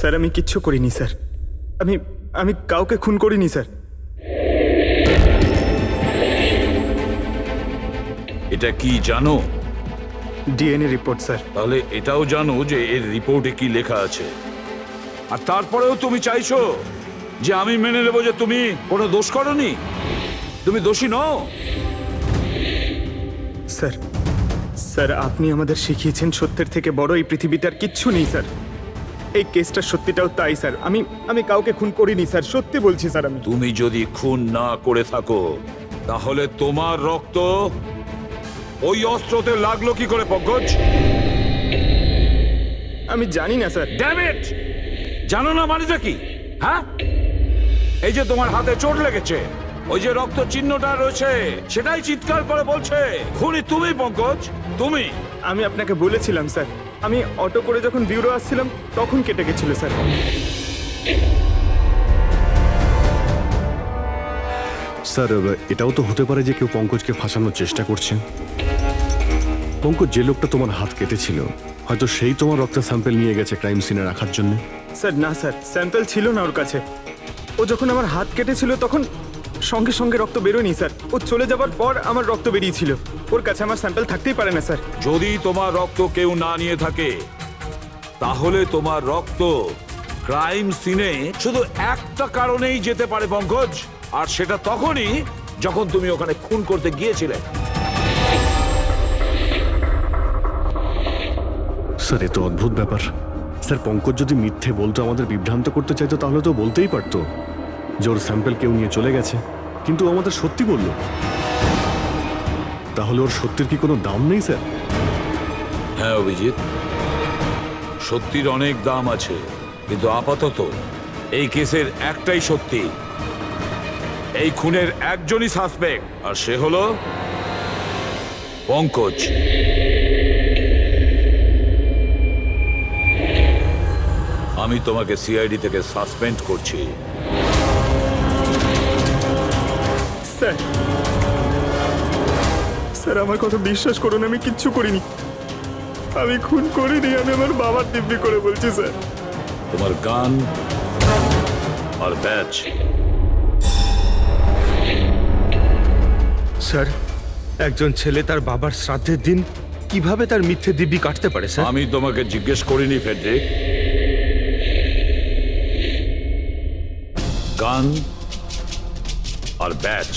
Sir আমি কিচ্ছু করিনি স্যার। আমি আমি কাউকে খুন করিনি স্যার। এটা কি জানো? DNA report sir. তাহলে এটাও জানো যে এর রিপোর্টে কি লেখা আছে। আর তারপরেও তুমি চাইছো যে আমি মেনে নেব যে তুমি কোনো দোষ করনি, তুমি দোষী নও। স্যার স্যার আপনি আমাদের শিখিয়েছেন সত্যের থেকে বড় এই পৃথিবীতে আর কিচ্ছু নেই স্যার। এই কেসটা সত্যিটাও তাই স্যার। আমি কাউকে খুন করিনি স্যার, সত্যি বলছি স্যার। আমি তুমি যদি খুন না করে থাকো তাহলে তোমার রক্ত ওই অস্ত্রতে লাগলো কি করে পঙ্কজ? আমি জানি না স্যার। Damn it! জানো না মানেটা কি? হ্যাঁ, এই যে তোমার হাতে চোট লেগেছে, ওই যে রক্ত চিহ্নটা রয়েছে, সেটাই চিৎকার করে বলছে খুনি তুমি পঙ্কজ, তুমি। আমি আপনাকে বলেছিলাম স্যার, আমি অটো করে যখন বিউরো আসছিলাম তখন কেটে গেছিল স্যার। স্যার এটাও তো হতে পারে যে কেউ পঙ্কজকে ফাঁসানোর চেষ্টা করছে। পঙ্কজ যে লোকটা তোমার হাত কেটেছিল হয়তো সেই তোমার রক্তের স্যাম্পল নিয়ে গেছে ক্রাইম সিনে রাখার জন্য। স্যার না স্যার, স্যাম্পল ছিল না ওর কাছে। ও যখন আমার হাত কেটেছিল তখন সঙ্গে সঙ্গে রক্ত বেরোয়নি স্যার। ও চলে যাবার পর আমার রক্ত বেরিয়েছিল। ওর কাছে আমার স্যাম্পল থাকতেই পারে না স্যার। যদি তোমার রক্ত কেউ না নিয়ে থাকে তাহলে তোমার রক্ত ক্রাইম সিনে শুধু একটা কারণেই যেতে পারে পঙ্কজ, আর সেটা তখনই যখন তুমি ওখানে খুন করতে গিয়েছিলে। স্যার এ তো অদ্ভুত ব্যাপার। স্যার পঙ্কজ যদি মিথ্যে বলতো, আমাদের বিভ্রান্ত করতে চাইতো, তাহলে তো বলতেই পারতো যে ওর স্যাম্পল কেউ নিয়ে চলে গেছে, কিন্তু ও আমাদের সত্যি বলল। তাহলে ওর সত্যির কি কোনো দাম নেই স্যার? হ্যাঁ অভিজিৎ, সত্যির অনেক দাম আছে, কিন্তু আপাতত এই কেসের একটাই সত্যি, এই খুনের একজনই সাসপেক্ট, আর সে হলো পঙ্কজ। আমি তোমাকে সিআইডি থেকে সাসপেন্ড করছি। স্যার স্যার আমার কথা বিশ্বাস করুন, আমি কিচ্ছু করিনি। আমি খুন করিনি, আমি আমার বাবার দিব্যি করে বলছি স্যার। তোমার গান আর ব্যাচ। স্যার, একজন ছেলে তার বাবার শ্রাদ্ধের দিন কিভাবে তার মিথ্যে দিব্যি কাটতে পারে স্যার? আমি তোমাকে জিজ্ঞেস করিনি ফেডরিক। গান আর ব্যাচ।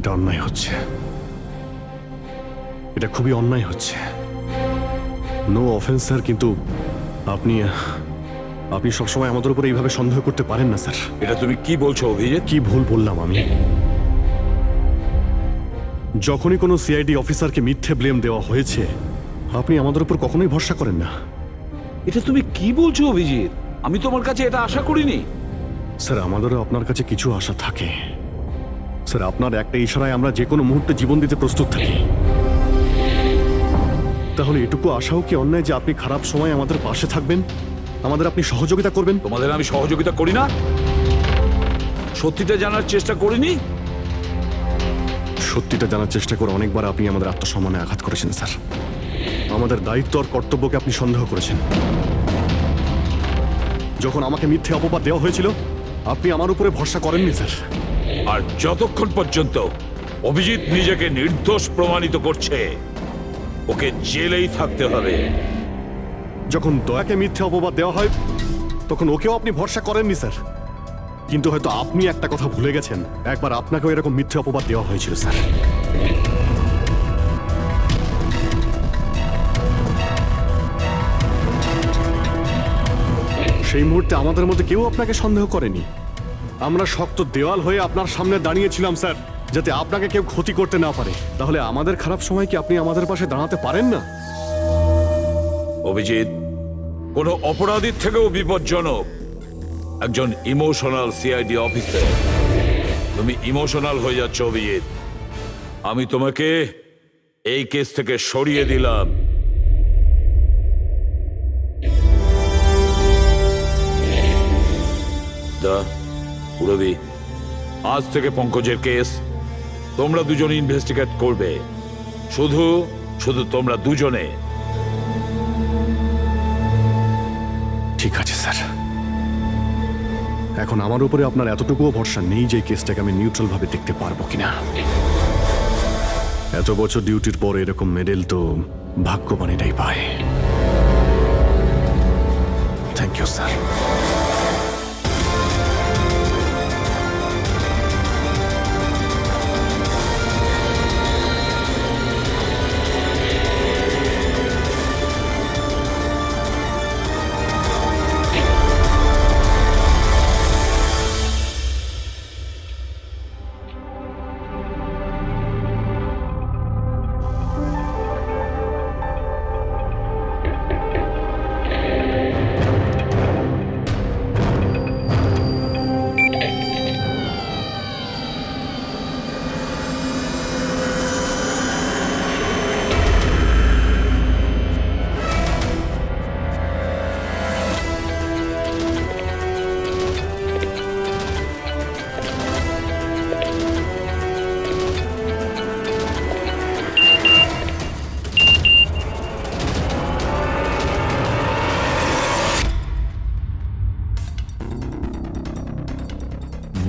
এটা অন্যায় হচ্ছে, এটা খুবই অন্যায় হচ্ছে। নো অফেন্স স্যার, কিন্তু আপনি আপনি সবসময় আমাদের উপরে এইভাবে সন্দেহ করতে পারেন না স্যার। এটা তুমি কি বলছো অভিজিৎ? কি ভুল বললাম আমি? যখনই কোনো সিআইডি অফিসারকে মিথ্যে ব্লেম দেওয়া হয়েছে, আপনি আমাদের উপর কখনোই ভরসা করেন না। এটা তুমি কি বলছো অভিজিৎ? আমি তোমার কাছে এটা আশা করিনি। স্যার, আমাদেরও আপনার কাছে কিছু আশা থাকে স্যার। আপনার একটা ইশারায় আমরা যে কোনো মুহূর্তে জীবন দিতে প্রস্তুত থাকি। তাহলে এটুকু আশাও কি অন্যায় যে আপনি খারাপ সময় আমাদের পাশে থাকবেন, আমাদের আপনি সহযোগিতা করবেন? তোমাদের আমি সহযোগিতা করি না? সত্যিটা জানার চেষ্টা করিনি? সত্যিটা জানার চেষ্টা করে অনেকবার আপনি আমাদের আত্মসম্মানে আঘাত করেছেন স্যার। আমাদের দায়িত্ব আর কর্তব্যকে আপনি সন্দেহ করেছেন। যখন আমাকে মিথ্যে অপবাদ দেওয়া হয়েছিল, আপনি আমার উপরে ভরসা করেননি স্যার। আর যতক্ষণ পর্যন্ত অভিজিৎ নিজেকে নির্দোষ প্রমাণিত করছে, ওকে জেলেই থাকতে হবে। যখন দয়াকে মিথ্যে অপবাদ দেওয়া হয়, তখন ওকেও আপনি ভরসা করেননি স্যার। কিন্তু হয়তো আপনি একটা কথা ভুলে গেছেন, একবার আপনাকেও এরকম মিথ্যে অপবাদ দেওয়া হয়েছিল স্যার। সেই মুহূর্তে আমাদের মধ্যে কেউ আপনাকে সন্দেহ করেনি। আমরা শক্ত দেওয়াল হয়ে আপনার সামনে দাঁড়িয়েছিলাম স্যার, যাতে আপনাকে কেউ ক্ষতি করতে না পারে। তাহলে আমাদের খারাপ সময় কি আপনি আমাদের পাশে দাঁড়াতে পারেন না? অভিজিৎ কোনো অপরাধীর থেকেও বিপজ্জনক একজন ইমোশনাল সিআইডি অফিসার। তুমি ইমোশনাল হয়ে যাচ্ছ অভিজিৎ। আমি তোমাকে এই কেস থেকে সরিয়ে দিলাম। পুরবি, আজ থেকে পঙ্কজের কেস তোমরা দুজন ইনভেস্টিগেট করবে। শুধু শুধু তোমরা দুজনে। ঠিক আছে স্যার। এখন আমার উপরে আপনার এতটুকুও ভরসা নেই যে কেসটাকে আমি নিউট্রাল ভাবে দেখতে পারবো কিনা। এত বছর ডিউটির পর এরকম মেডেল তো ভাগ্যবানেরাই পায়। Thank you sir.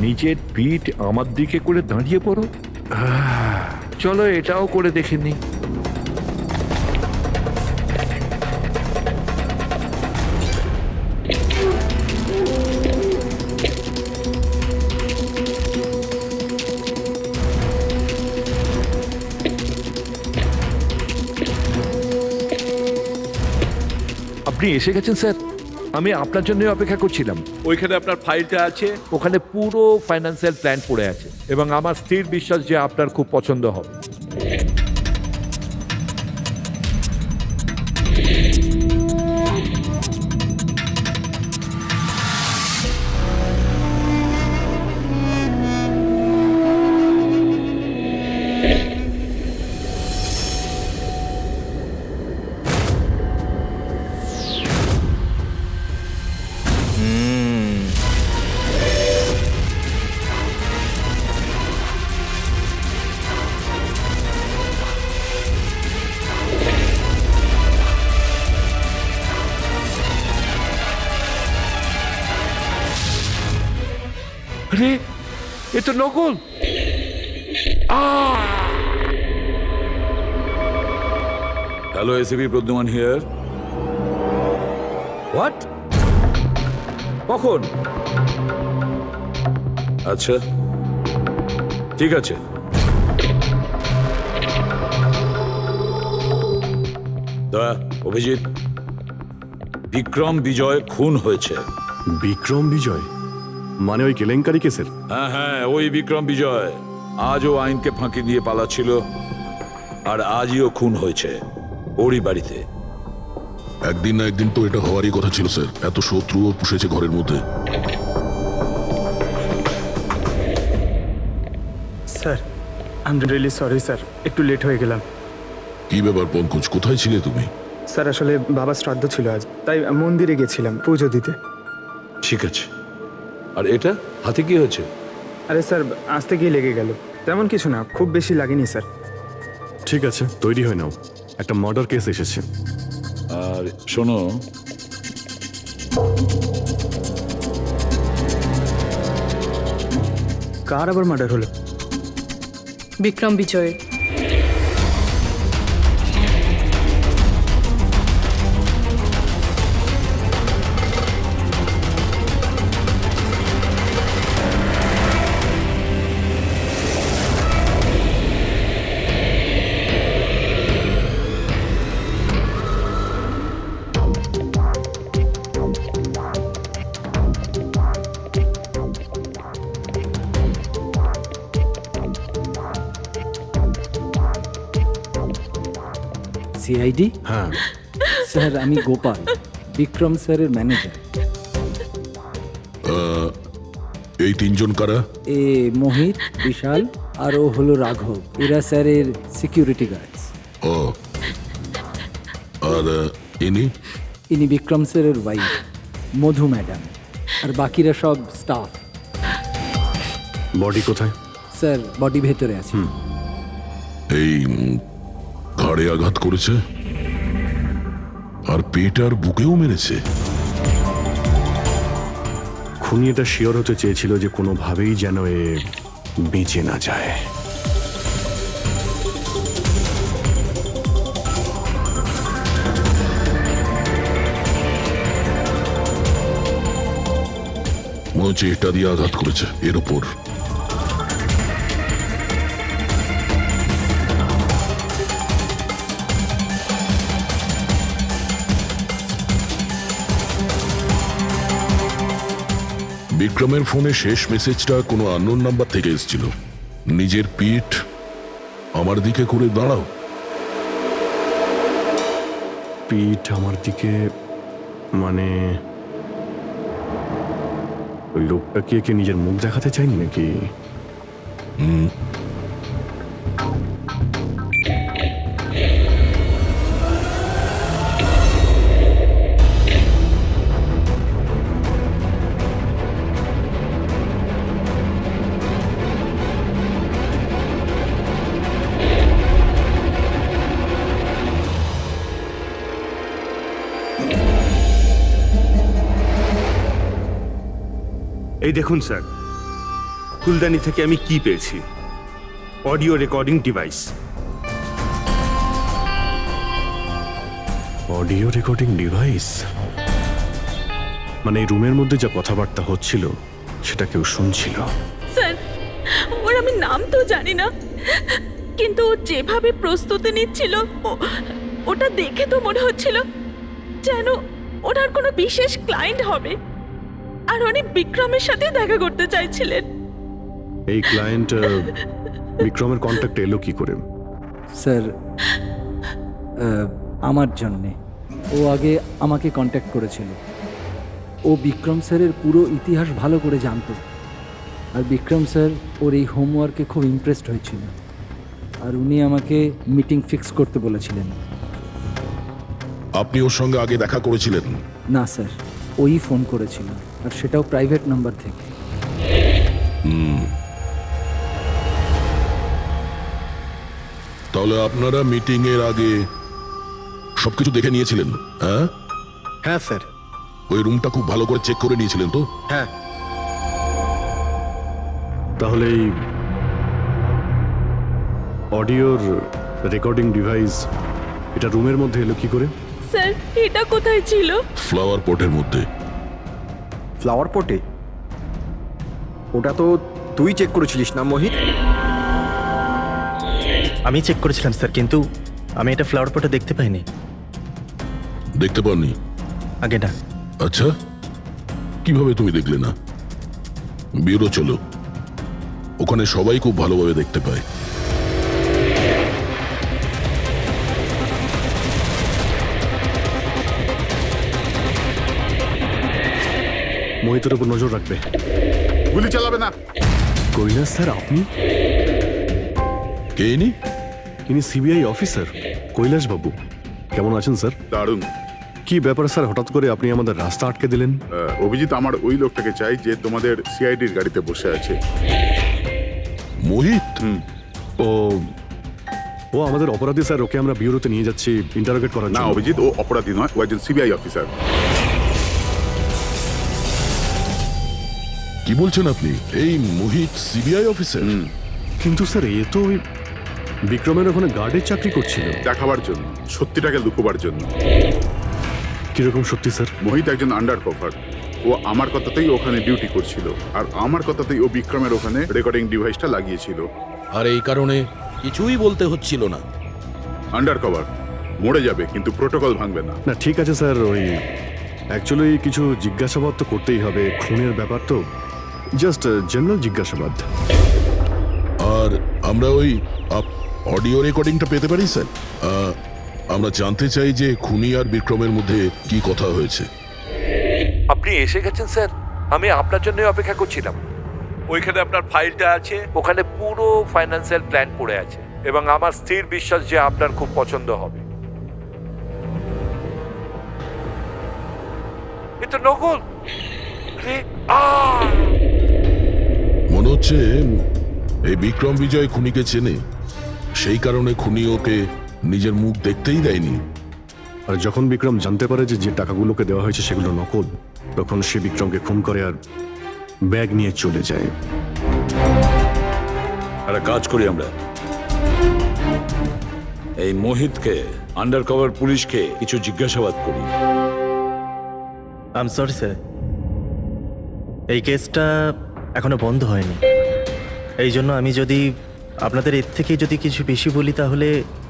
নিজের পিঠ আমার দিকে করে দাঁড়িয়ে পড়ো। চলো এটাও করে দেখে নি। আপনি এসে গেছেন স্যার। আমি আপনার জন্য অপেক্ষা করছিলাম। ওইখানে আপনার ফাইলটা আছে, ওখানে পুরো ফাইন্যান্সিয়াল প্ল্যান পড়ে আছে এবং আমার স্থির বিশ্বাস যে আপনার খুব পছন্দ হবে। আরে এ তো নকল। Hello, ACP Pradyuman here. What? কখন? আচ্ছা ঠিক আছে, দয়া, অভিজিৎ, বিক্রম বিজয় খুন হয়েছে। বিক্রম বিজয় মানে ওই কেলেঙ্কারি কেসের? হ্যাঁ হ্যাঁ, ওই বিক্রম বিজয় আজও আইনকে ফাঁকি দিয়ে পালাচ্ছিল, আর আজই ও খুন হয়েছে ওরই বাড়িতে। একদিন না একদিন তো এটা হওয়ারই কথা ছিল স্যার, এত শত্রুও পুষেছে ঘরের মধ্যে। Sir I am really sorry sir, একটু লেট হয়ে গেলাম। কি ব্যাপার পঙ্কজ, কোথায় ছিলে তুমি? স্যার আসলে বাবার শ্রাদ্ধ ছিল আজ, তাই মন্দিরে গেছিলাম পুজো দিতে। ঠিক আছে, আর এটা হাতে কি হয়েছে? আরে স্যার আসতে গিয়ে লেগে গেল, তেমন কিছু না, খুব বেশি লাগেনি স্যার। ঠিক আছে, তৈরি হয়ে নাও, একটা মার্ডার কেস এসেছে। আর শোনো, কার আবার মার্ডার হলো? বিক্রম বিজয়। সিআইডি? হ্যাঁ, স্যার আমি গোপাল, বিক্রম স্যারের ম্যানেজার। এই তিনজন কারা? এ মোহিত, বিশাল আর ও হলো রাঘব, এরা স্যারের সিকিউরিটি গার্ডস। ও, আর ইনি? ইনি বিক্রম স্যারের ওয়াইফ মধু ম্যাডাম, আর বাকিরা সব স্টাফ। বডি কোথায়? স্যার বডি ভেতরে আছে। এই ঘাড়ে আঘাত করেছে আর পেট আর বুকেও মেরেছে। খুনি এটা শিওর হতে চেয়েছিল যে কোনোভাবেই যেন এ বেঁচে না যায়। মনে হচ্ছে এটা দিয়ে আঘাত করেছে এর ওপর। বিক্রমের ফোনে শেষ মেসেজটা কোনো আননোন নাম্বার থেকে এসেছিল। নিজের পিঠ আমার দিকে করে দাঁড়াও। পিঠ আমার দিকে মানে ওই লোকটা কি একে নিজের মুখ দেখাতে চাইনি নাকি? এই দেখুন স্যার, ফুলদানি থেকে আমি কি পেয়েছি, audio recording device. Audio recording device মানে এই রুমের মধ্যে যা কথাবার্তা হচ্ছিল সেটা কেউ শুনছিল। স্যার ওর আমি নাম তো জানি না, কিন্তু ও যেভাবে প্রস্তুতি নিচ্ছিল ওটা দেখে তো মনে হচ্ছিল যেন ওনার কোনো বিশেষ ক্লায়েন্ট হবে, আর উনি বিক্রমের সাথে দেখা করতে চাইছিলেন। এই ক্লায়েন্ট বিক্রমের কন্ট্যাক্ট এলো কি করে? স্যার আমার জন্যে ও আগে আমাকে কন্ট্যাক্ট করেছিল। ও বিক্রম স্যারের পুরো ইতিহাস ভালো করে জানতো, আর বিক্রম স্যার ওর এই হোমওয়ার্কে খুব ইমপ্রেসড হয়েছিল, আর উনি আমাকে মিটিং ফিক্স করতে বলেছিলেন। আপনি ওর সঙ্গে আগে দেখা করেছিলেন? না স্যার, ওই ফোন করেছিল, আর সেটাও প্রাইভেট নাম্বার থেকে। তাহলে আপনারা মিটিং এর আগে সবকিছু দেখে নিয়েছিলেন? হ্যাঁ হ্যাঁ স্যার। ওই রুমটা খুব ভালো করে চেক করে নিয়েছিলেন তো? হ্যাঁ। তাহলে এই অডিওর রেকর্ডিং ডিভাইস এটা রুমের মধ্যে এলো কি করে? স্যার এটা কোথায় ছিল? ফ্লাওয়ার পটের মধ্যে। ফ্লাওয়ার পটে? ওটা তো তুই চেক করেছিলিস না মোহিত? আমি চেক করেছিলাম স্যার, কিন্তু আমি এটা ফ্লাওয়ার পটে দেখতে পাইনি। দেখতে পাননি? আগে না। আচ্ছা, কিভাবে তুমি দেখলে না? ব্যুরো চলো, ওখানে সবাই খুব ভালোভাবে দেখতে পায়। মোহিতের উপর নজর রাখবে। গুলি চালাবে না। কৈলাস স্যার, আপনি? কে ইনি? ইনি সিবিআই অফিসার কৈলাস বাবু। কেমন আছেন স্যার? দারুণ। কি ব্যাপার স্যার, হঠাৎ করে আপনি আমাদের রাস্তা আটকে দিলেন? অভিজিৎ আমার ওই লোকটাকে চাই যে তোমাদের সিআইডির গাড়িতে বসে আছে। মোহিত? ও ও আমাদের অপরাধী স্যার, ওকে আমরা ব্যুরোতে নিয়ে যাচ্ছি ইন্টারোগেট করার না জন্য। অভিজিৎ, ও অপরাধী নয়, ও একজন সিবিআই অফিসার। কি বলছেন আপনি? এই মোহিত সিবিআই অফিসার? কিন্তু স্যার, এ তো ওই বিক্রমের ওখানে গার্ডের চাকরি করছিল। দেখাবার জন্য, সত্যিটাকে লুকোবার জন্য। কিরকম সত্যি স্যার? মোহিত একজন আন্ডার কভার। ও আমার কথাতেই ওখানে ডিউটি করছিল, আর আমার কথাতেই ও বিক্রমের ওখানে রেকর্ডিং ডিভাইসটা লাগিয়েছিল। আর এই কারণে কিছুই বলতে হচ্ছিল না। আন্ডার কভার মরে যাবে কিন্তু প্রোটোকল ভাঙবে না। না ঠিক আছে স্যার, ওই অ্যাকচুয়ালি কিছু জিজ্ঞাসাবাদ তো করতেই হবে, খুনের ব্যাপার তো, জাস্ট জেনারেল জিজ্ঞাসাবাদ। আর আমরা ওই অডিও রেকর্ডিংটা পেতে পারি স্যার? আমরা জানতে চাই যে খুনি আর বিক্রমের মধ্যে কি কথা হয়েছে। আপনি এসে গেছেন স্যার, আমি আপনার জন্য অপেক্ষা করছিলাম। ওইখানে আপনার ফাইলটা আছে, ওখানে পুরো ফাইন্যান্সিয়াল প্ল্যান পড়ে আছে এবং আমার স্থির বিশ্বাস যে আপনার খুব পছন্দ হবে। এটা নকল। মনে হচ্ছে এই বিক্রম বিজয় খুনিকে চেনে, সেই কারণে খুনি ওকে নিজের মুখ দেখতেই দেয়নি। আর যখন বিক্রম জানতে পারে যে যে টাকাগুলোকে দেওয়া হয়েছে সেগুলো নকল, তখন সে বিক্রমকে খুন করে আর ব্যাগ নিয়ে চলে যায়। একটা কাজ করি আমরা, এই মোহিতকে, আন্ডার কভার পুলিশকে কিছু জিজ্ঞাসাবাদ করি। আই এম সরি স্যার, এই কেসটা এখনো বন্ধ হয়নি। এই জন্য আমি যদি আপনাদের এর থেকে যদি কিছু বেশি বলি তাহলে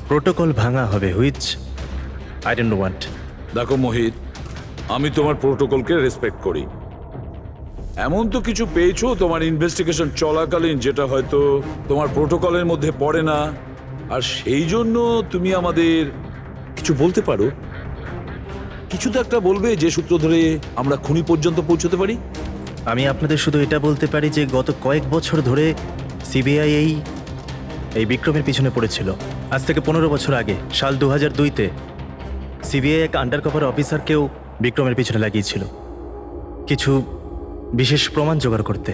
প্রোটোকল ভাঙা হবে, হুইচ আই ডোন্ট ওয়ান্ট। দেখো মোহিত, আমি তোমার প্রোটোকলকে রেসপেক্ট করি। এমন তো কিছু পেয়েছো তোমার ইনভেস্টিগেশন চলাকালীন যেটা হয়তো তোমার প্রোটোকলের মধ্যে পড়ে না, আর সেই জন্য তুমি আমাদের কিছু বলতে পারো। কিছু তো একটা বলবে যে সূত্র ধরে আমরা খুনি পর্যন্ত পৌঁছতে পারি। আমি আপনাদের শুধু এটা বলতে পারি যে গত কয়েক বছর ধরে সিবিআই এই বিক্রমের পিছনে পড়েছিল। আজ থেকে 15 বছর আগে, সাল 2002-তে সিবিআই এক আন্ডারকভার অফিসারকেও বিক্রমের পিছনে লাগিয়েছিল কিছু বিশেষ প্রমাণ জোগাড় করতে,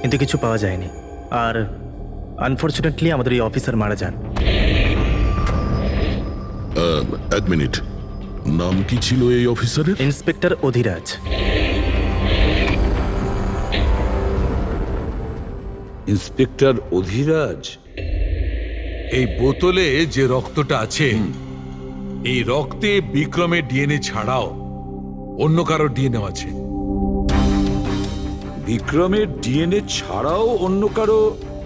কিন্তু কিছু পাওয়া যায়নি। আর আনফর্চুনেটলি আমাদের এই অফিসার মারা যান। এক মিনিট, নাম কি ছিল এই অফিসারের? ইন্সপেক্টর অধিরাজ। ইন্সপেক্টর অধিরাজ? এই বোতলে যে রক্তটা আছে, এই রক্তে বিক্রমের ডিএনএ ছাড়াও অন্য কারো ডিএনএ আছে। বিক্রমের ডিএনএ ছাড়াও অন্য কারো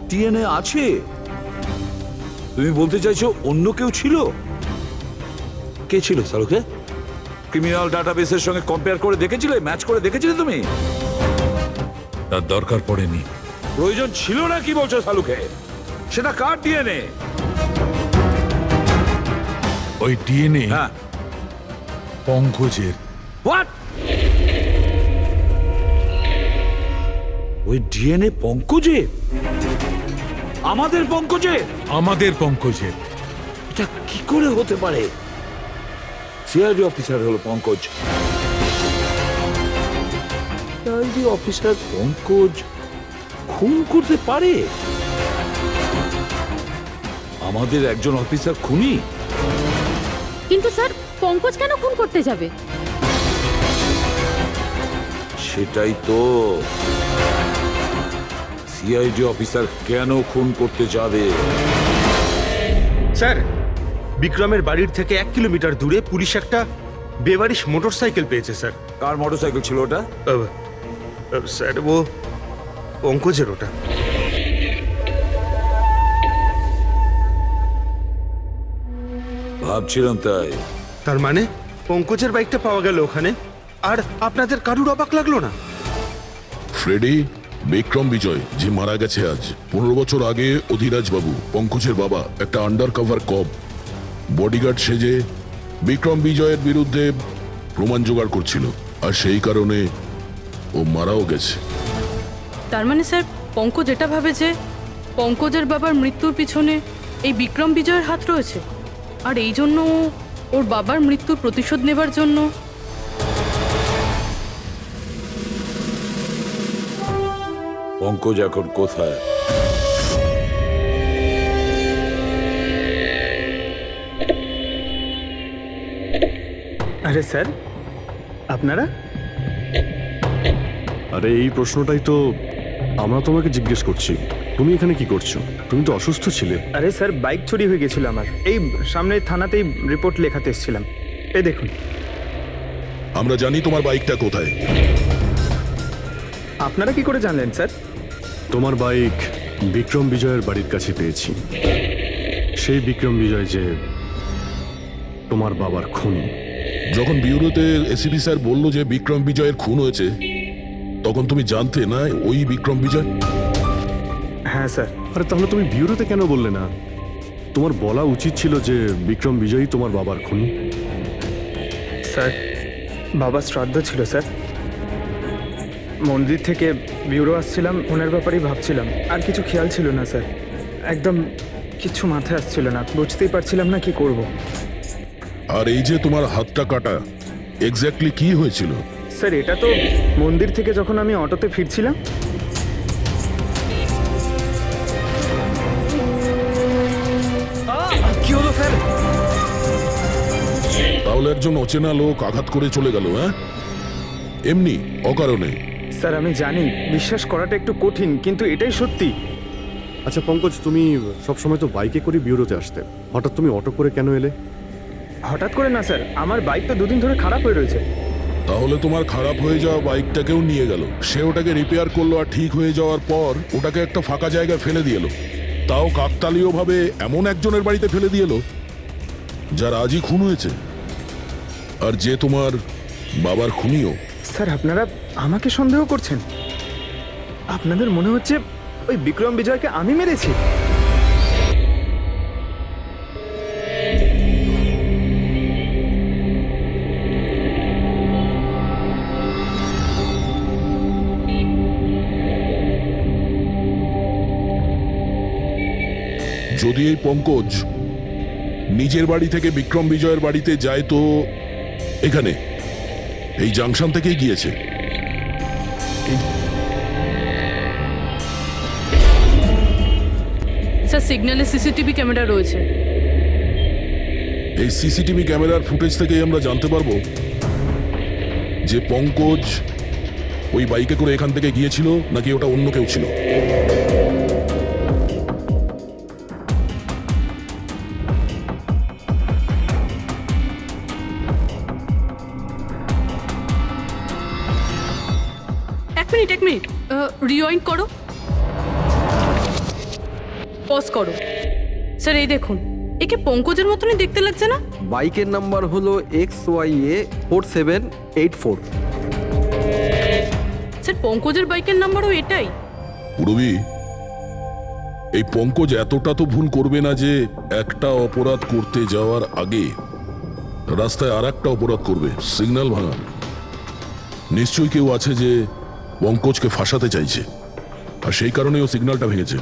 ডিএনএ আছে? তুমি বলতে চাইছো অন্য কেউ ছিল? কে ছিল সালুকে? ক্রিমিনাল ডাটাবেসের সঙ্গে কম্পেয়ার করে দেখেছিলে, ম্যাচ করে দেখেছিলে তুমি? তার দরকার পড়েনি। প্রয়োজন ছিল না কি বলছো সালুকে? সেটা কার ডিএনএ? ওই ডিএনএ হ্যাঁ, পঙ্কজের। হোয়াট? ওই ডিএনএ পঙ্কজের? আমাদের পঙ্কজের? আমাদের পঙ্কজের। এটা কি করে হতে পারে? সিআইডি অফিসার হলো পঙ্কজ। সিআইডি অফিসার পঙ্কজ খুন করতে পারে? আমাদের একজন অফিসার খুনি? কিন্তু স্যার, পঙ্কজ কেন খুন করতে যাবে? সেটাই তো, সিআইডি অফিসার কেন খুন করতে যাবে? স্যার, বিক্রমের বাড়ির থেকে 1 কিলোমিটার দূরে পুলিশ একটা বেবারিশ মোটরসাইকেল পেয়েছে স্যার। কার মোটরসাইকেল ছিল ওটা? স্যার, ও পঙ্কজের ওটা। ভাবছিলাম তাই। তার মানে পঙ্কজের বাইকটা পাওয়া গেল ওখানে, আর আপনাদের কারুর অবাক লাগলো না? ফ্রেডি, বিক্রম বিজয় যে মারা গেছে আজ 15 বছর আগে, অধিরাজ বাবু পঙ্কজের বাবা একটা আন্ডার কভার কপ বডিগার্ড সেজে বিক্রম বিজয়ের বিরুদ্ধে প্রমাণ জোগাড় করছিল, আর সেই কারণে ও মারাও গেছে। তার মানে স্যার পঙ্কজ এটা ভাবে যে পঙ্কজের বাবার মৃত্যুর পিছনে এই বিক্রম বিজয়ের হাত রয়েছে, আর এই জন্য ওর বাবার মৃত্যুর প্রতিশোধ নেবার জন্য পঙ্কজ এখন কোথায়? আরে স্যার, আপনারা? আরে এই প্রশ্নটাই তো আমরা তোমাকে জিজ্ঞেস করছি। তুমি এখানে কি করছো? তুমি তো অসুস্থ ছিলে। আরে স্যার, বাইক চুরি হয়ে গেছিল আমার। এই সামনে থানাতেই রিপোর্ট লেখাতে এসেছিলাম। এই দেখুন। আমরা জানি তোমার বাইকটা কোথায়। আপনারা কি করে জানলেন স্যার? তোমার বাইক বিক্রম বিজয়ের বাড়ির কাছে পেয়েছি। সেই বিক্রম বিজয় যে তোমার বাবার খুনি। যখন বিউরোতে এসিপি স্যার বলল যে বিক্রম বিজয়ের খুন হয়েছে, তখন তুমি জানতে না ওই বিক্রম বিজয়? হ্যাঁ স্যার। আরে তাহলে তুমি বিউরোতে কেন বললে না? তোমার বলা উচিত ছিল যে বিক্রম বিজয়ই তোমার বাবার খুনি। স্যার, বাবার শ্রাদ্ধ ছিল স্যার। মন্দির থেকে বিউরো আসছিলাম, ওনার ব্যাপারেই ভাবছিলাম, আর কিছু খেয়াল ছিল না স্যার। একদম কিছু মাথায় আসছিল না, বুঝতেই পারছিলাম না কি করব। আর এই যে তোমার হাতটা কাটা, এক্স্যাক্টলি কি হয়েছিল? স্যার, এটা তো মন্দির থেকে যখন আমি অটোতে ফিরছিলাম। কি হলো স্যার? তাহলে একজন অচেনা লোক আঘাত করে চলে গেল, হ্যাঁ? এমনি অকারণে? স্যার আমি জানি বিশ্বাস করাটা একটু কঠিন, কিন্তু এটাই সত্যি। আচ্ছা পঙ্কজ, তুমি সবসময় তো বাইকে করে বিউরোতে আসতে, হঠাৎ তুমি অটো করে কেন এলে? হঠাৎ করে না স্যার, আমার বাইক তো দুদিন ধরে খারাপ হয়ে রয়েছে। তাহলে তোমার খারাপ হয়ে যাওয়া বাইকটাকেও নিয়ে গেল, সে ওটাকে রিপেয়ার করলো, আর ঠিক হয়ে যাওয়ার পর ওটাকে একটা ফাঁকা জায়গায় ফেলে দিয়ে এলো, তাও কাকতালীয় ভাবে এমন একজনের বাড়িতে ফেলে দিয়ে এলো যার আজই খুন হয়েছে, আর যে তোমার বাবার খুনিও। স্যার, আপনারা আমাকে সন্দেহ করছেন? আপনাদের মনে হচ্ছে ওই বিক্রম বিজয়কে আমি মেরেছি? যদি এই পঙ্কজ নিজের বাড়ি থেকে বিক্রম বিজয়ের বাড়িতে যায়, তো এখানে এই জাংশন থেকেই গিয়েছে। স্যার সিগন্যালে সিসিটিভি ক্যামেরা রয়েছে। এই সিসিটিভি ক্যামেরার ফুটেজ থেকেই আমরা জানতে পারবো যে পঙ্কজ ওই বাইকে করে এখান থেকে গিয়েছিল নাকি ওটা অন্য কেউ ছিল। এক মিনিট রিওয়াইন্ড করো, পজ করো। স্যার এই দেখুন, একে পঙ্কজের মতনই দেখতে লাগছে না? বাইকের নাম্বার হলো XYA4784। স্যার পঙ্কজের বাইকের নাম্বারও এটাই। পুরবি, এই পঙ্কজ এতটা তো ভুল করবে না যে একটা অপরাধ করতে যাওয়ার আগে রাস্তায় আর একটা অপরাধ করবে, সিগন্যাল ভাঙা। নিশ্চয়ই কেউ আছে যে পঙ্কজকে ফাঁসাতে চাইছে, আর সেই কারণেই ও সিগন্যালটা ভেঙেছে,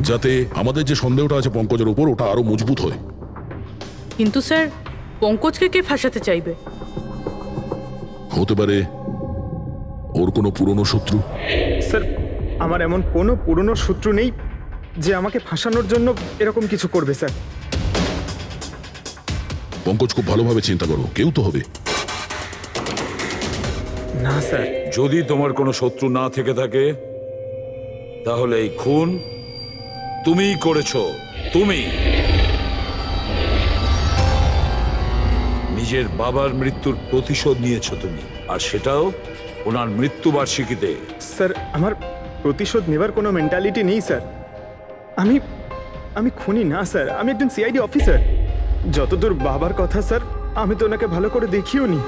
যাতে আমাদের যে সন্দেহটা আছে পঙ্কজের উপর ওটা আরো মজবুত হয়। কিন্তু স্যার পঙ্কজকে কে ফাঁসাতে চাইবে? হতে পারে ওর কোনো পুরনো শত্রু। স্যার, আমার এমন কোনো পুরনো শত্রু নেই যে আমাকে ফাঁসানোর জন্য এরকম কিছু করবে স্যার। পঙ্কজ, খুব ভালোভাবে চিন্তা করো, কেউ তো হবে। না স্যার। যদি তোমার কোনো শত্রু না থেকে থাকে, তাহলে এই খুন তুমিই করেছো। তুমি নিজের বাবার মৃত্যুর প্রতিশোধ নিয়েছো তুমি, আর সেটাও ওনার মৃত্যুবার্ষিকীতে। স্যার, আমার প্রতিশোধ নেবার কোনো মেন্টালিটি নেই স্যার। আমি খুনি না স্যার, আমি একজন সিআইডি অফিসার। যতদূর বাবার কথা স্যার, আমি তো ওনাকে ভালো করে দেখিও নি।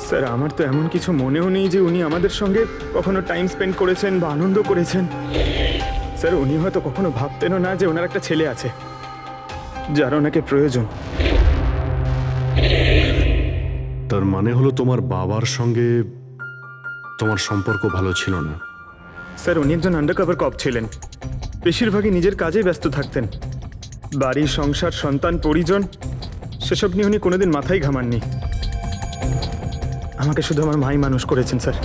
স্যার আমার তো এমন কিছু মনেও নেই যে উনি আমাদের সঙ্গে কখনো টাইম স্পেন্ড করেছেন বা আনন্দ করেছেন। স্যার উনি হয়তো কখনো ভাবতেনও না যে ওনার একটা ছেলে আছে যার ওনাকে প্রয়োজন। তার মানে হলো তোমার বাবার সঙ্গে তোমার সম্পর্ক ভালো ছিল না? স্যার উনি একজন আন্ডারকভার কপ ছিলেন, বেশিরভাগই নিজের কাজেই ব্যস্ত থাকতেন। বাড়ি, সংসার, সন্তান, পরিজন সেসব নিয়ে উনি কোনোদিন মাথায় ঘামাননি। আমাকে শুধু আমার মাই মানুষ করেছেন স্যার।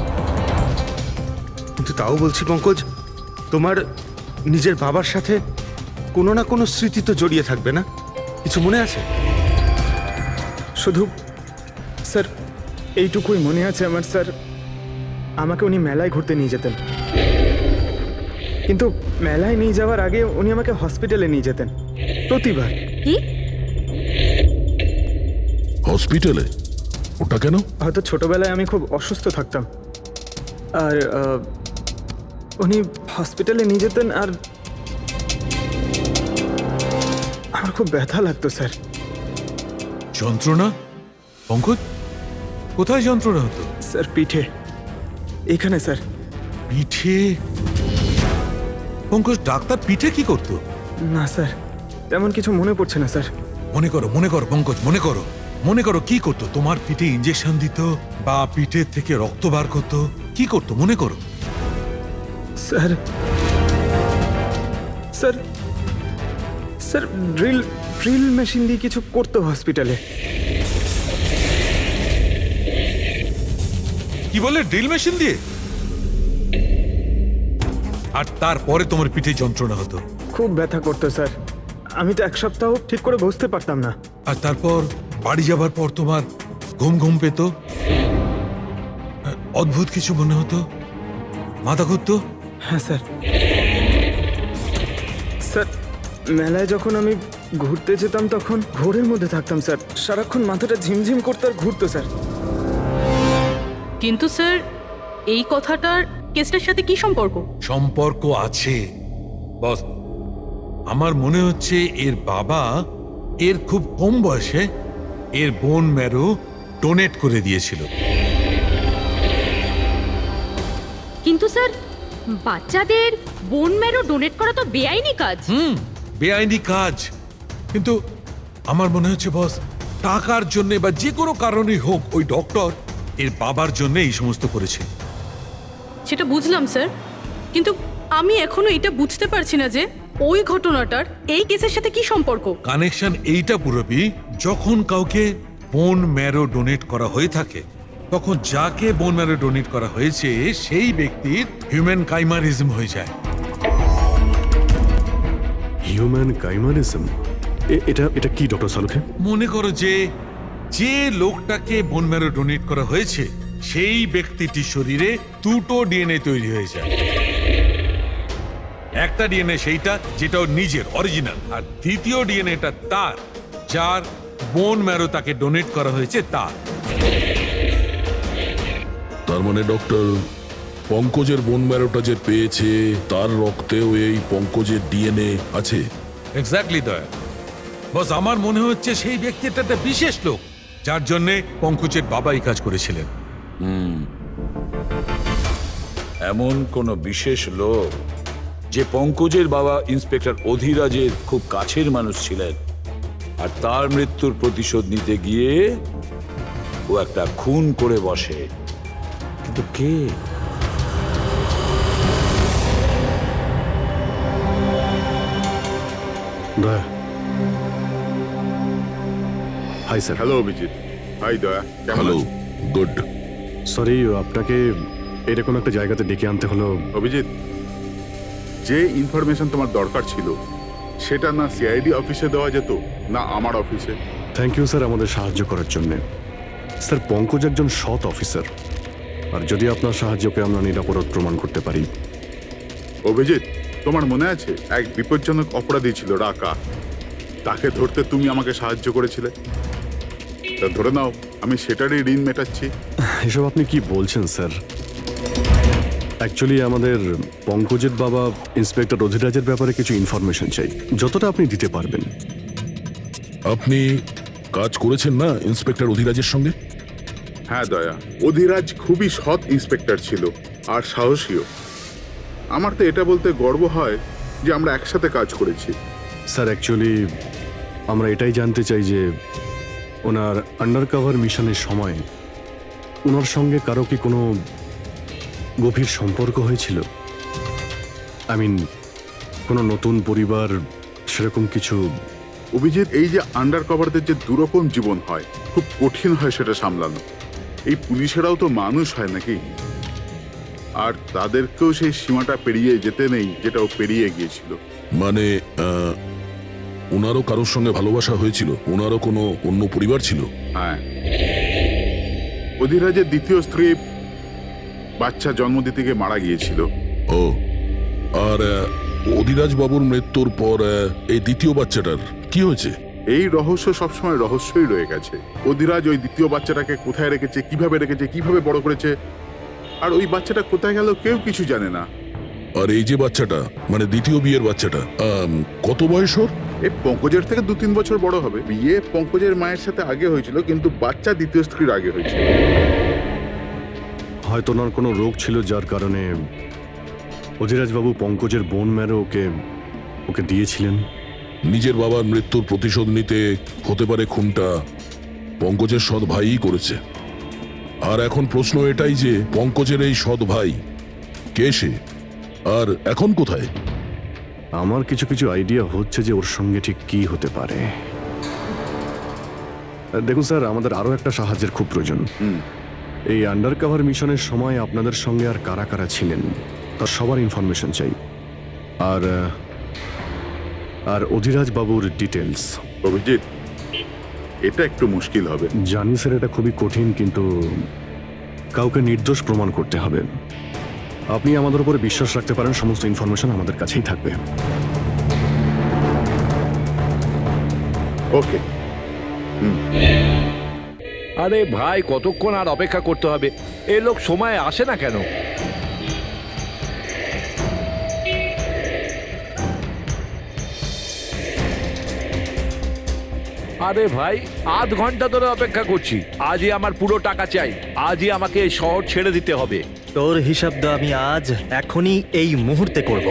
কিন্তু তাও বলছি পঙ্কজ, তোমার নিজের বাবার সাথে কোনো না কোনো স্মৃতি তো জড়িয়ে থাকবে না? কিছু মনে আছে? শুধু স্যার এইটুকুই মনে আছে আমার স্যার, আমাকে উনি মেলায় ঘুরতে নিয়ে যেতেন, কিন্তু মেলায় নিয়ে যাওয়ার আগে উনি আমাকে হসপিটালে নিয়ে যেতেন প্রতিবার। কি? হসপিটালে? ওটা কেন? হয়তো ছোটবেলায় আমি খুব অসুস্থ থাকতাম, আর উনি হসপিটালে নিয়ে যেতেন, আর আমার খুব ব্যথা লাগতো স্যার। যন্ত্রণা? পঙ্কজ, কোথায় যন্ত্রণা হতো? স্যার পিঠে, এখানে স্যার। পিঠে? পঙ্কজ, ডাক্তার পিঠে কি করতো? না স্যার, তেমন কিছু মনে পড়ছে না স্যার। মনে করো পঙ্কজ, মনে করো কি করতো? তোমার পিঠে ইঞ্জেকশন দিত বা পিঠের থেকে রক্ত বার করতো? কি করতো মনে করো? Sir sir sir drill machine দিয়ে কিছু করতো হসপিটালে। কি বলে, ড্রিল মেশিন দিয়ে? আর তারপরে তোমার পিঠে যন্ত্রণা হতো? খুব ব্যথা করতো স্যার, আমি তো এক সপ্তাহ ঠিক করে বসতে পারতাম না। আর তারপর বাড়ি যাবার পর তোমার ঘুম পেত, অদ্ভুত কিছু মনে হতো, মাথা ঘুরতো? হ্যাঁ স্যার। স্যার মেলায় যখন আমি ঘুরতে যেতাম তখন ঘোরের মধ্যে থাকতাম স্যার, সারাক্ষণ মাথাটা ঝিমঝিম করতে আর ঘুরতো স্যার। কিন্তু স্যার এই কথাটার কেসটার সাথে কি সম্পর্ক? সম্পর্ক আছে বস। আমার মনে হচ্ছে এর বাবা এর খুব কম বয়সে এর বোন ম্যারো ডোনেট করে দিয়েছিল। কিন্তু স্যার বাচ্চাদের বোন ম্যারো ডোনেট করা তো বেআইনি কাজ। বেআইনি কাজ, কিন্তু আমার মনে হচ্ছে বস টাকার জন্য বা যে কোনো কারণেই হোক ওই ডক্টর এর বাবার জন্য এই সমস্ত করেছে। সেটা বুঝলাম স্যার, কিন্তু আমি এখনো এটা বুঝতে পারছি না যে ওই ঘটনাটার এই কেসের সাথে কি সম্পর্ক। কানেকশন এইটা পুরোপি, যখন কাউকে বোন ম্যারো ডোনেট করা হয়ে থাকে তখন যাকে বোন ম্যারো ডোনেট করা হয়েছে সেই ব্যক্তির হিউম্যান কাইমারিজম হয়ে যায়। হিউম্যান কাইমারিজম? এটা কি ডক্টর সালুখে? মনে করো যে লোকটাকে বোন ম্যারো ডোনেট করা হয়েছে সেই ব্যক্তিটির শরীরে দুটো ডিএনএ তৈরি হয়ে যায়। একটা ডিএনএ সেইটা যেটা ওর নিজের অরিজিনাল, আর দ্বিতীয় ডিএনএটা তার যার বোন ম্যারো তাকে ডোনেট করা হয়েছে তার। তার মানে ডক্টর, পঙ্কজের বোন ম্যারোটা যে পেয়েছে তার রক্তেও এই পঙ্কজের ডিএনএ আছে? এক্স্যাক্টলি দয়া বস, আমার মনে হচ্ছে সেই ব্যক্তিটা একটা বিশেষ লোক যার জন্য পঙ্কজের বাবা এই কাজ করেছিলেন। এমন কোন বিশেষ লোক যে পঙ্কজের বাবা ইন্সপেক্টর অধিরাজের খুব কাছের মানুষ ছিলেন, আর তার মৃত্যুর প্রতিশোধ নিতে গিয়ে ও একটা খুন করে বসে। কিন্তু কে? Daya. Hi sir. Hello Abhijit. Hi Daya. Hello. Good. Sorry, আপনাকে এরকম একটা জায়গাতে ডেকে আনতে হলো। অভিজিৎ, যে ইনফরমেশন তোমার দরকার ছিল সেটা না সিআইডি অফিসে দেওয়া যেত না আমার অফিসে? থ্যাংক ইউ স্যার আমাদের সাহায্য করার জন্য। স্যার পঙ্কজ একজন সৎ অফিসার, আর যদি আপনার সাহায্যকে আমরা নিরাপরাধ প্রমাণ করতে পারি। অভিজিৎ, তোমার মনে আছে এক বিপজ্জনক অপরাধী ছিল রাকা, তাকে ধরতে তুমি আমাকে সাহায্য করেছিলে। তা ধরে নাও আমি সেটারই ঋণ মেটাচ্ছি। এসব আপনি কি বলছেন স্যার? অ্যাকচুয়ালি আমাদের পঙ্কজের বাবা ইন্সপেক্টর অধিরাজের ব্যাপারে কিছু ইনফরমেশন চাই, যতটা আপনি দিতে পারবেন। আপনি কাজ করেছেন না ইন্সপেক্টর অধিরাজের সঙ্গে? হ্যাঁ দয়া, অধিরাজ খুবই সৎ ইন্সপেক্টর ছিল আর সাহসীও। আমার তো এটা বলতে গর্ব হয় যে আমরা একসাথে কাজ করেছি। স্যার অ্যাকচুয়ালি আমরা এটাই জানতে চাই যে ওনার আন্ডার কভার মিশনের সময় ওনার সঙ্গে কারো কি কোনো গভীর সম্পর্ক হয়েছিল? আই মিন কোনো নতুন পরিবার সেরকম কিছু? অভিজিৎ, এই যে আন্ডার কভারদের যে দুরকম জীবন হয়, খুব কঠিন হয় সেটা সামলানো। এই পুলিশেরাও তো মানুষ হয় নাকি, আর তাদেরকেও সেই সীমাটা পেরিয়ে যেতে নেই যেটা ও পেরিয়ে গিয়েছিল। মানে ওনারও কারোর সঙ্গে ভালোবাসা হয়েছিল? ওনারও কোনো অন্য পরিবার ছিল? হ্যাঁ, অধিরাজের দ্বিতীয় স্ত্রী বাচ্চা জন্ম দিতে গিয়ে মারা গিয়েছিল। ও, আর অধিরাজ বাবুর মৃত্যুর পর এই দ্বিতীয় বাচ্চাটার কি হয়েছে? এই রহস্য সবসময় রহস্যই রয়ে গেছে। অধিরাজ ওই দ্বিতীয় বাচ্চাটাকে কোথায় রেখেছে, কিভাবে বড় করেছে, আর ওই বাচ্চাটা কোথায় গেল কেউ কিছু জানে না। আর এই যে বাচ্চাটা, মানে দ্বিতীয় বিয়ের বাচ্চাটা, কত বয়স ওর? এই পঙ্কজের থেকে 2-3 বছর বড় হবে। বিয়ে পঙ্কজের মায়ের সাথে আগে হয়েছিল, কিন্তু বাচ্চা দ্বিতীয় স্ত্রীর আগে হয়েছিল। হয়তো ওনার কোনো রোগ ছিল যার কারণে অধিরাজবাবু পঙ্কজের বোন ম্যারো ওকে দিয়েছিলেন। নিজের বাবার মৃত্যুর প্রতিশোধ নিতে হতে পারে খুনটা পঙ্কজের সৎ ভাইই করেছে। আর এখন প্রশ্ন এটাই যে পঙ্কজের এই সৎ ভাই কে সে, আর এখন কোথায়? আমার কিছু কিছু আইডিয়া হচ্ছে যে ওর সঙ্গে ঠিক কি হতে পারে। দেখুন স্যার, আমাদের আরো একটা সাহায্যের খুব প্রয়োজন। এই আন্ডার কভার মিশনের সময় আপনাদের সঙ্গে আর কারা কারা ছিলেন তার সবার ইনফরমেশন চাই, আর অধিরাজ বাবুর ডিটেলস। অভিজিৎ, এটা একটু মুশকিল হবে। জানি স্যার, এটা খুবই কঠিন, কিন্তু কাউকে নির্দোষ প্রমাণ করতে হবে। আপনি আমাদের উপরে বিশ্বাস রাখতে পারেন, সমস্ত ইনফরমেশন আমাদের কাছেই থাকবে। ওকে। আরে ভাই, কতক্ষণ আর অপেক্ষা করতে হবে? এ লোক সময় আসে না কেন? আরে ভাই, আধ ঘন্টা ধরে অপেক্ষা করছি। আজই আমার পুরো টাকা চাই। আজই আমাকে এই শহর ছেড়ে দিতে হবে। তোর হিসাব তো আমি আজ এখনই এই মুহূর্তে করব।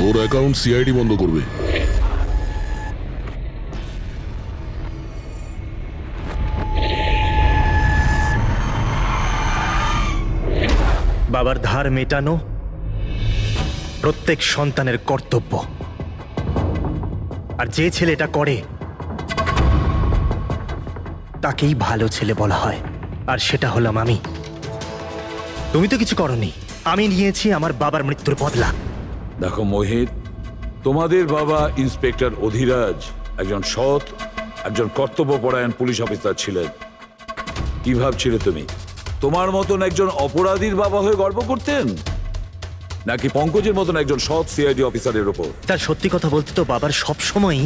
তোর অ্যাকাউন্ট সিআইডি বন্ধ করবে। বাবার ধার মেটানো প্রত্যেক সন্তানের কর্তব্য, আর যে ছেলেটা করে তাকেই ভালো ছেলে বলা হয়, আর সেটা হলাম আমি। তুমি তো কিছু করনি, আমি নিয়েছি আমার বাবার মৃত্যুর বদলা। দেখো মোহিত, তোমাদের বাবা ইন্সপেক্টর অধিরাজ একজন সৎ, একজন কর্তব্যপরায়ণ পুলিশ অফিসার ছিলেন। কি ভাবছিলে তুমি তোমার মতন একজন অপরাধীর বাবা হয়ে গর্ব করতেন, নাকি পঙ্কজের মতন একজন সৎ সিআইডি অফিসারের উপর? তার সত্যি কথা বলতে তো বাবার সবসময়ই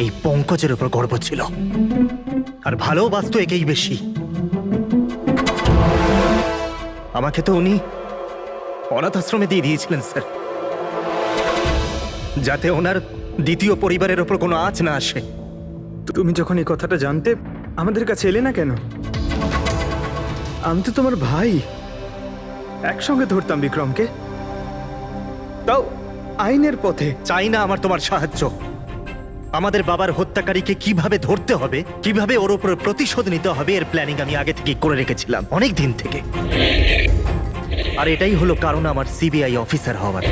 এই পঙ্কজের উপর গর্ব ছিল, আর ভালোবাসতো একেই বেশি। আমাকে তো উনি অনাথ আশ্রমে দিয়ে দিয়েছিলেন স্যার, যাতে ওনার দ্বিতীয় পরিবারের ওপর কোনো আঁচ না আসে। তুমি যখন এই কথাটা জানতে আমাদের কাছে এলে না কেন? আমি তো তোমার ভাই, একসঙ্গে ধরতাম বিক্রমকে, তাও আইনের পথে। চাই না আমার তোমার সাহায্য। আমাদের বাবার হত্যাকারীকে কিভাবে ধরতে হবে, কিভাবে ওর উপর প্রতিশোধ নিতে হবে, এর প্ল্যানিং আমি আগে থেকেই করে রেখেছিলাম, অনেক দিন থেকে। আর এটাই হলো কারণ আমার সিবিআই অফিসার হওয়ার।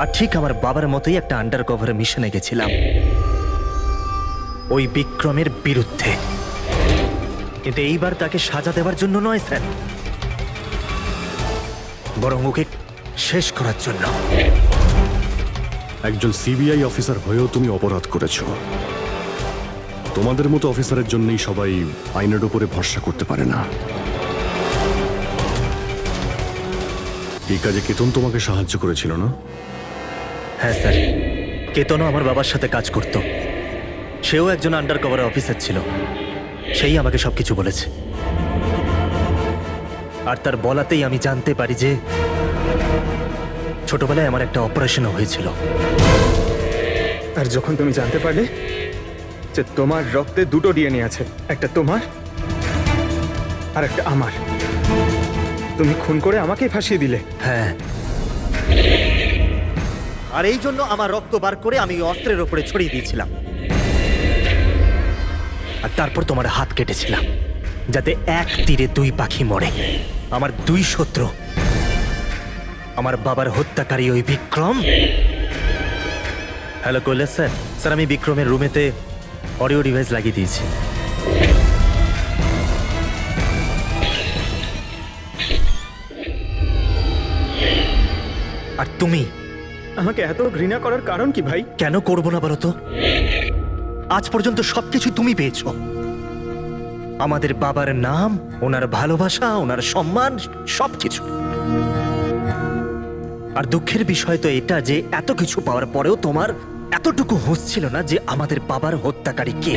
আর ঠিক আমার বাবার মতোই একটা আন্ডার কভার মিশনে গেছিলাম ওই বিক্রমের বিরুদ্ধে। কিন্তু এইবার তাকে সাজা দেওয়ার জন্য নয় স্যার, বরং ওকে শেষ করার জন্য। একজন সিবিআই অফিসার হয়েও তুমি অপরাধ করেছো। তোমাদের মতো অফিসারের জন্যই সবাই আইনের উপরে ভরসা করতে পারে না। এই কাজে কেতন তোমাকে সাহায্য করেছিল না? হ্যাঁ স্যার, কেতনও আমার বাবার সাথে কাজ করত। সেও একজন আন্ডার কভার অফিসার ছিল। সেই আমাকে সবকিছু বলেছে। আর তার বলাতেই আমি জানতে পারি যে ছোটবেলায় আমার একটা অপারেশনও হয়েছিল। আর যখন তুমি জানতে পারলে যে তোমার রক্তে দুটো ডিএনএ আছে, একটা তোমার আর একটা আমার, তুমি খুন করে আমাকেই ফাঁসিয়ে দিলে। হ্যাঁ, আর এই জন্য আমার রক্ত বার করে আমি অস্ত্রের ওপরে ছড়িয়ে দিয়েছিলাম। আর তারপর তোমার হাত কেটেছিলাম, যাতে এক তীরে দুই পাখি মরে। আমার দুই শত্রু, আমার বাবার হত্যাকারী ওই Vikram. Hello Kailash sir. Sir, আমি বিক্রমের রুমেতে অডিও ডিভাইস লাগিয়ে দিয়েছি। আর তুমি আমাকে এত ঘৃণা করার কারণ কি ভাই? কেন করবো না বলো তো? আজ পর্যন্ত সবকিছু তুমি পেয়েছো। আমাদের বাবার নাম, ওনার ভালোবাসা, ওনার সম্মান, সবকিছু। আর দুঃখের বিষয় তো এটা যে এত কিছু পাওয়ার পরেও তোমার এতটুকু হুঁশ ছিল না যে আমাদের বাবার হত্যাকারী কে।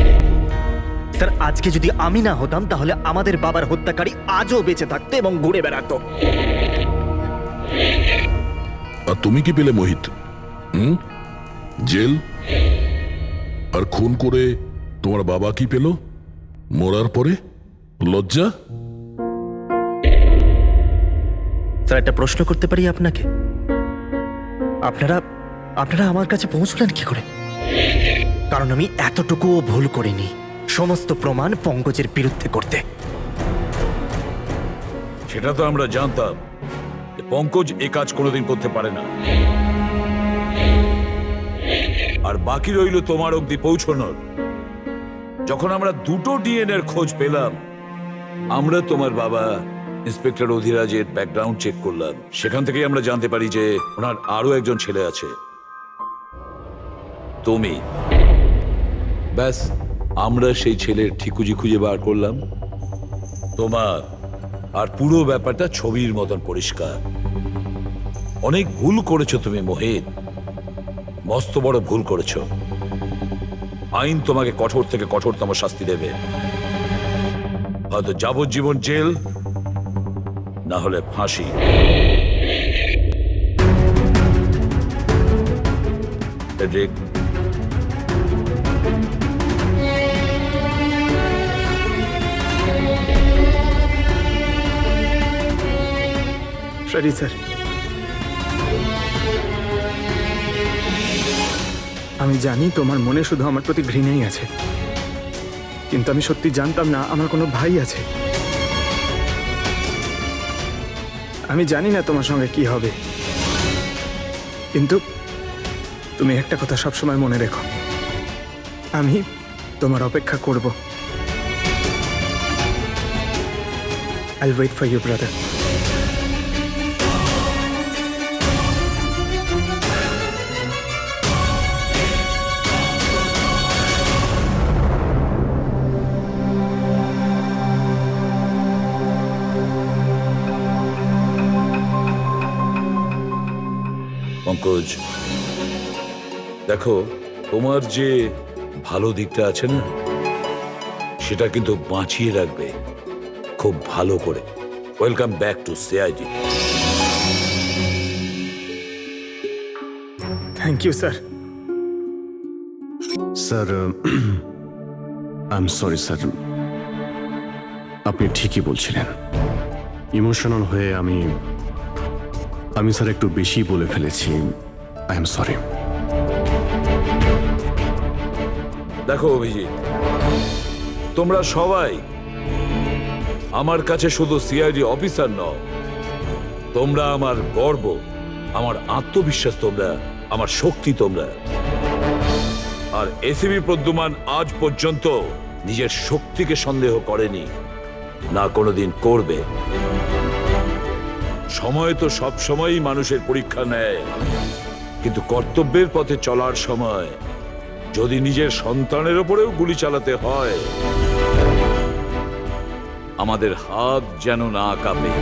স্যার, আজকে যদি আমি না হতাম তাহলে আমাদের বাবার হত্যাকারী আজও বেঁচে থাকতো এবং ঘুরে বেড়াতো। আর তুমি কি পেলে মোহিত? জেল? আর খুন করে তোমার বাবা কি পেল মরার পরে? লজ্জা? স্যার, একটা প্রশ্ন করতে পারি আপনাকে? আপনারা আমার কাছে পৌঁছলেন কি করে? কারণ আমি এতটুকুও ভুল করিনি সমস্ত প্রমাণ পঙ্কজের বিরুদ্ধে করতে। সেটা তো আমরা জানতাম যে পঙ্কজ এ কাজ কোনোদিন করতে পারে না। আর বাকি রইল তোমার অবধি পৌঁছানোর। যখন আমরা দুটো ডিএনএর খোঁজ পেলাম, আমরা তোমার বাবা ইন্সপেক্টর অধিরাজের ব্যাকগ্রাউন্ড চেক করলাম। সেখান থেকেই আমরা জানতে পারি যে ওনার আরো একজন ছেলে আছে, তুমি। ব্যাস, আমরা সেই ছেলের ঠিকুজি খুঁজে বার করলাম তোমার। আর পুরো ব্যাপারটা ছবির মতন পরিষ্কার। অনেক ভুল করেছো তুমি মোহিত, মস্ত বড় ভুল করেছো। আইন তোমাকে কঠোর থেকে কঠোরতম শাস্তি দেবে। হয়তো যাবজ্জীবন জেল, না হলে ফাঁসি। ফ্রেডরিক, সরি স্যার, আমি জানি তোমার মনে শুধু আমার প্রতি ঘৃণাই আছে, কিন্তু আমি সত্যি জানতাম না আমার কোনো ভাই আছে। আমি জানি না তোমার সঙ্গে কি হবে, কিন্তু তুমি একটা কথা সবসময় মনে রেখো, আমি তোমার অপেক্ষা করব। I'll wait for you, brother. Pankaj, দেখো, তোমার যে ভালো দিকটা আছে না, সেটা কিন্তু বাঁচিয়ে রাখবে খুব ভালো করে। Welcome back to CID. Thank you sir. Sir, I am sorry sir. আপনি ঠিকই বলছিলেন। ইমোশনাল হয়ে আমি স্যার একটু বেশি বলে ফেলেছি। I am sorry. দেখো অভিজিৎ, তোমরা সবাই আমার কাছে শুধু সিআইডি অফিসার নও, তোমরা আমার গর্ব, আমার আত্মবিশ্বাস, তোমরা আমার শক্তি। তোমরা আর এসিবি প্রদ্যুমান আজ পর্যন্ত নিজের শক্তিকে সন্দেহ করেনি, না কোনোদিন করবে। সময় তো সব সময়ই মানুষের পরীক্ষা নেয়, কিন্তু কর্তব্যের পথে চলার সময় যদি নিজের সন্তানের ওপরেও গুলি চালাতে হয়, আমাদের হাত যেন না কাঁপে।